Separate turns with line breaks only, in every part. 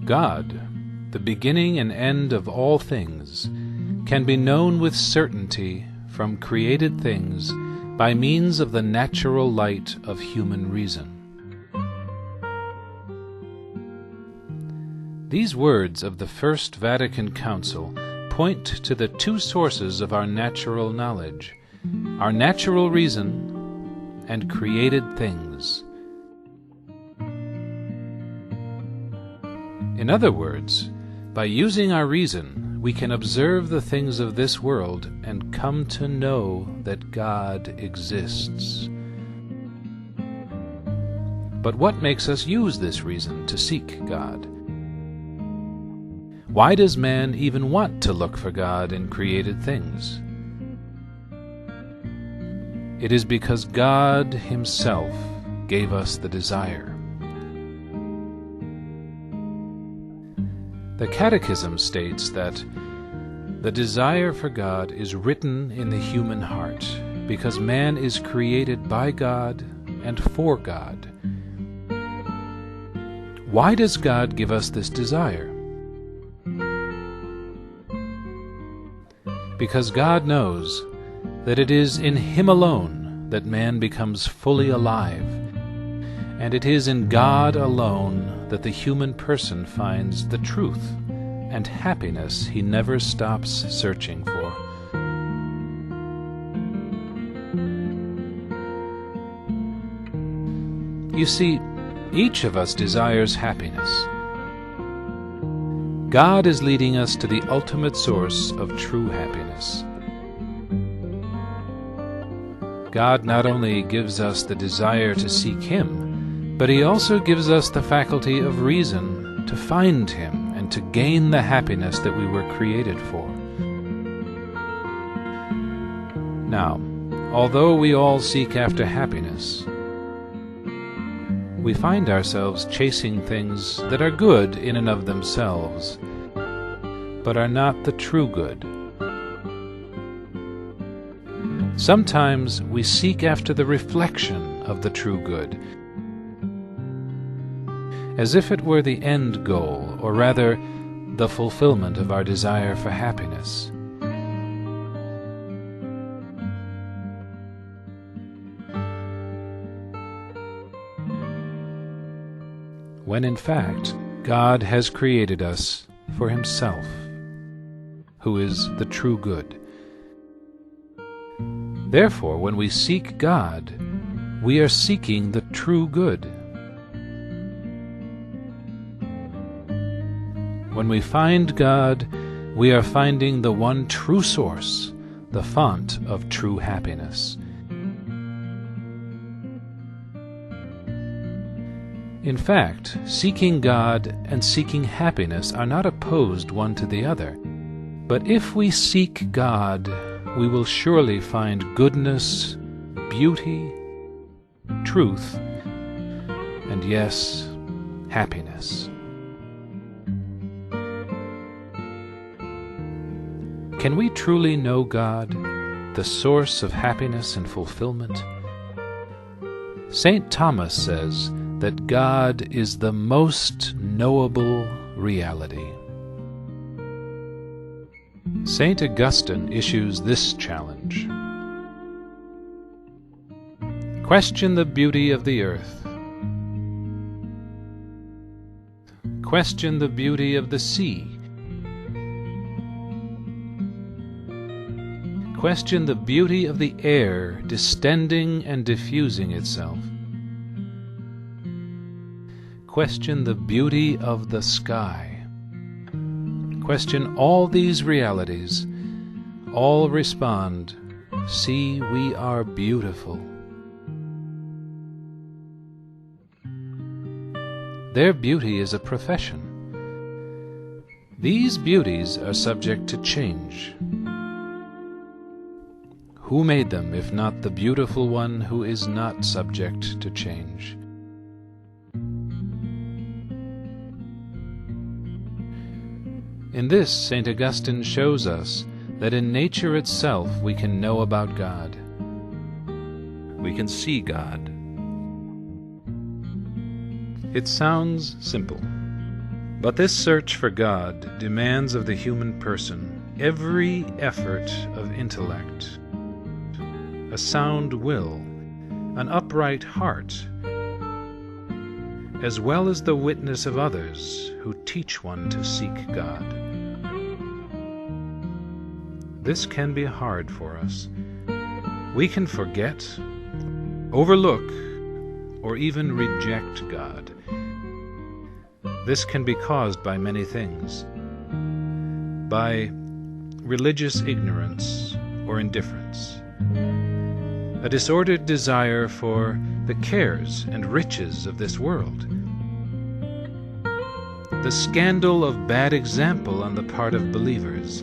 God, the beginning and end of all things, can be known with certainty from created things by means of the natural light of human reason. These words of the First Vatican Council point to the two sources of our natural knowledge, our natural reason and created things. In other words, by using our reason, we can observe the things of this world and come to know that God exists. But what makes us use this reason to seek God? Why does man even want to look for God in created things? It is because God Himself gave us the desire. The Catechism states that the desire for God is written in the human heart because man is created by God and for God. Why does God give us this desire? Because God knows that it is in Him alone that man becomes fully alive, and it is in God alone that the human person finds the truth and happiness he never stops searching for. You see, each of us desires happiness. God is leading us to the ultimate source of true happiness. God not only gives us the desire to seek Him, but He also gives us the faculty of reason to find Him and to gain the happiness that we were created for. Now, although we all seek after happiness, we find ourselves chasing things that are good in and of themselves, but are not the true good. Sometimes we seek after the reflection of the true good, as if it were the end goal, or rather, the fulfillment of our desire for happiness. When in fact, God has created us for Himself, who is the true good. Therefore, when we seek God, we are seeking the true good. When we find God, we are finding the one true source, the font of true happiness. In fact, seeking God and seeking happiness are not opposed one to the other. But if we seek God, we will surely find goodness, beauty, truth, and yes, happiness. Can we truly know God, the source of happiness and fulfillment? St. Thomas says that God is the most knowable reality. St. Augustine issues this challenge. Question the beauty of the earth. Question the beauty of the sea. Question the beauty of the air distending and diffusing itself. Question the beauty of the sky. Question all these realities. All respond, "See, we are beautiful." Their beauty is a profession. These beauties are subject to change. Who made them, if not the beautiful one who is not subject to change? In this, St. Augustine shows us that in nature itself we can know about God. We can see God. It sounds simple, But this search for God demands of the human person every effort of intellect, a sound will, an upright heart, as well as the witness of others who teach one to seek God. This can be hard for us. We can forget, overlook, or even reject God. This can be caused by many things. By religious ignorance or indifference, a disordered desire for the cares and riches of this world, the scandal of bad example on the part of believers,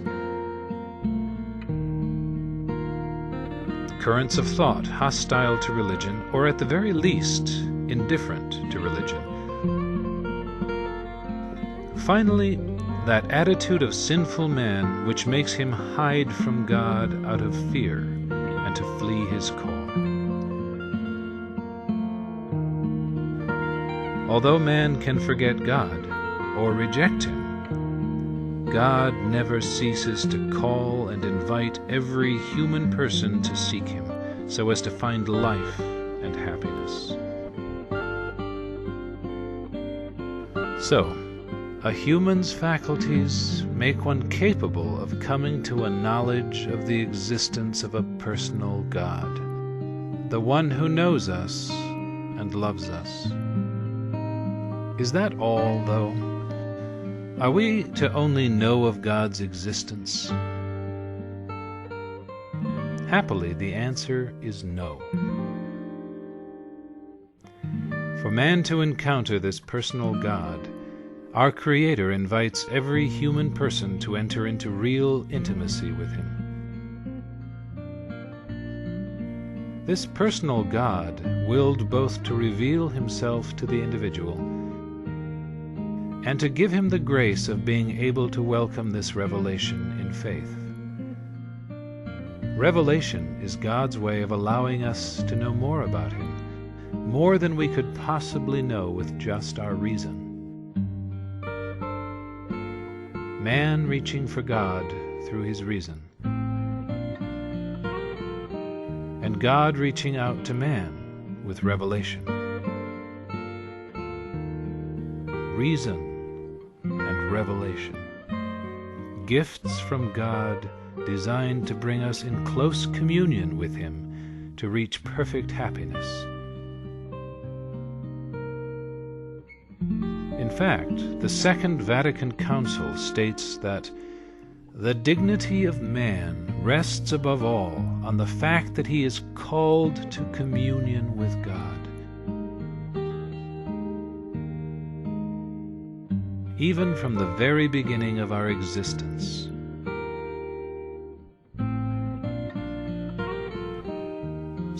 currents of thought hostile to religion, or at the very least indifferent to religion. Finally, that attitude of sinful man which makes him hide from God out of fear and to flee his call. Although man can forget God or reject Him, God never ceases to call and invite every human person to seek Him so as to find life and happiness. So, a human's faculties make one capable of coming to a knowledge of the existence of a personal God, the one who knows us and loves us. Is that all, though? Are we to only know of God's existence? Happily, the answer is no. For man to encounter this personal God, our Creator invites every human person to enter into real intimacy with Him. This personal God willed both to reveal Himself to the individual and to give him the grace of being able to welcome this revelation in faith. Revelation is God's way of allowing us to know more about Him, more than we could possibly know with just our reason. Man reaching for God through his reason, and God reaching out to man with revelation. Reason and revelation, gifts from God designed to bring us in close communion with Him to reach perfect happiness. In fact, the Second Vatican Council states that the dignity of man rests above all on the fact that he is called to communion with God. Even from the very beginning of our existence.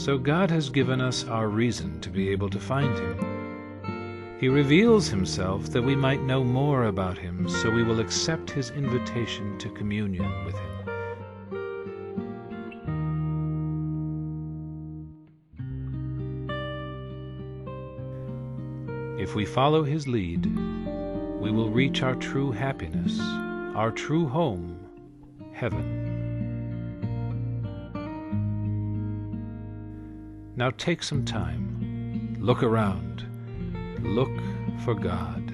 So God has given us our reason to be able to find Him. He reveals Himself that we might know more about Him, so we will accept His invitation to communion with Him. If we follow His lead, we will reach our true happiness, our true home, heaven. Now take some time, look around, look for God.